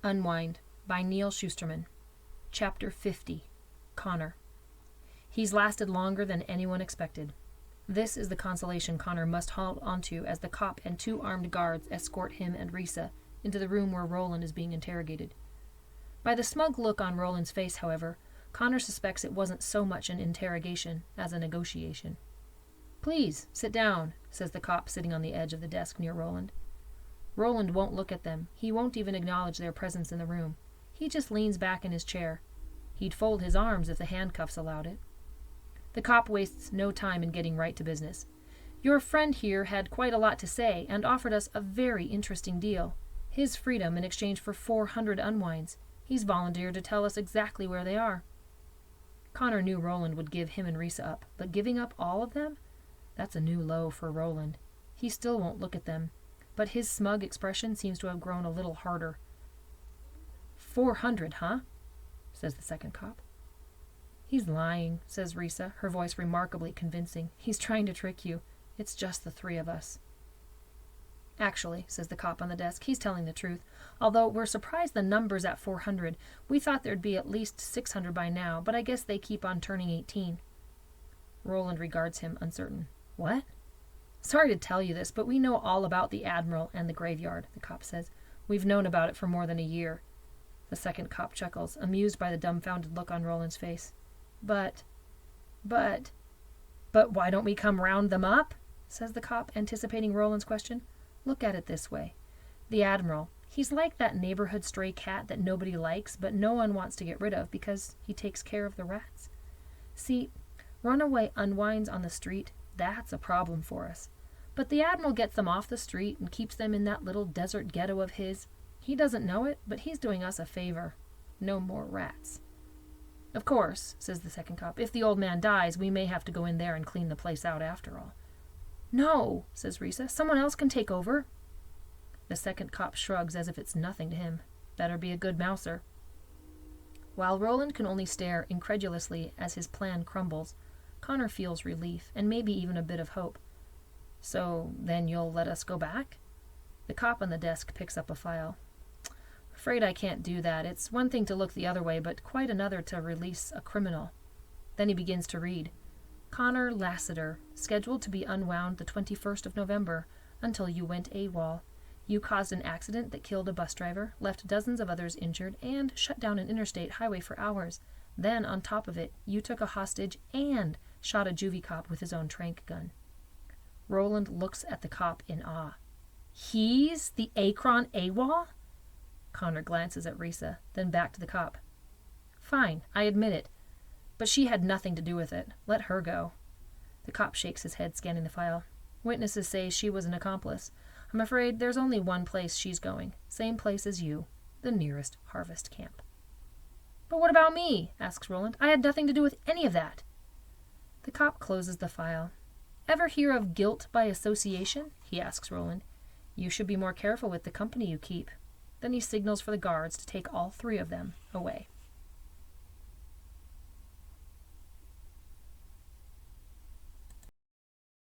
Unwind by Neal Shusterman. Chapter 50. Connor. He's lasted longer than anyone expected. This is the consolation Connor must hold onto as the cop and two armed guards escort him and Risa into the room where Roland is being interrogated. By the smug look on Roland's face, however, Connor suspects it wasn't so much an interrogation as a negotiation. "Please, sit down," says the cop sitting on the edge of the desk near Roland. Roland won't look at them. He won't even acknowledge their presence in the room. He just leans back in his chair. He'd fold his arms if the handcuffs allowed it. The cop wastes no time in getting right to business. "Your friend here had quite a lot to say and offered us a very interesting deal. His freedom in exchange for 400 unwinds. He's volunteered to tell us exactly where they are." Connor knew Roland would give him and Risa up, but giving up all of them? That's a new low for Roland. He still won't look at them, but his smug expression seems to have grown a little harder. 400, huh? Says the second cop. "He's lying," says Risa, her voice remarkably convincing. "He's trying to trick you. It's just the three of us." "Actually," says the cop on the desk, "he's telling the truth. Although we're surprised the number's at 400. We thought there'd be at least 600 by now, but I guess they keep on turning 18. Roland regards him, uncertain. "What?" "Sorry to tell you this, but we know all about the Admiral and the graveyard," the cop says. "We've known about it for more than a year." The second cop chuckles, amused by the dumbfounded look on Roland's face. But why don't we come round them up?" says the cop, anticipating Roland's question. "Look at it this way. The Admiral, he's like that neighborhood stray cat that nobody likes, but no one wants to get rid of because he takes care of the rats. See, runaway unwinds on the street, that's a problem for us. But the Admiral gets them off the street and keeps them in that little desert ghetto of his. He doesn't know it, but he's doing us a favor. No more rats." "Of course," says the second cop, "if the old man dies, we may have to go in there and clean the place out after all." "No," says Risa, "someone else can take over." The second cop shrugs as if it's nothing to him. Better be a good mouser. While Roland can only stare incredulously as his plan crumbles, Connor feels relief, and maybe even a bit of hope. "So, then you'll let us go back?" The cop on the desk picks up a file. "Afraid I can't do that. It's one thing to look the other way, but quite another to release a criminal." Then he begins to read. "Connor Lassiter, scheduled to be unwound the 21st of November, until you went AWOL. You caused an accident that killed a bus driver, left dozens of others injured, and shut down an interstate highway for hours. Then, on top of it, you took a hostage and shot a juvie cop with his own tranq gun." Roland looks at the cop in awe. "He's the Akron AWOL?" Connor glances at Risa, then back to the cop. "Fine, I admit it. But she had nothing to do with it. Let her go." The cop shakes his head, scanning the file. "Witnesses say she was an accomplice. I'm afraid there's only one place she's going. Same place as you. The nearest harvest camp." "But what about me?" asks Roland. "I had nothing to do with any of that." The cop closes the file. "Ever hear of guilt by association?" he asks Roland. "You should be more careful with the company you keep." Then he signals for the guards to take all three of them away.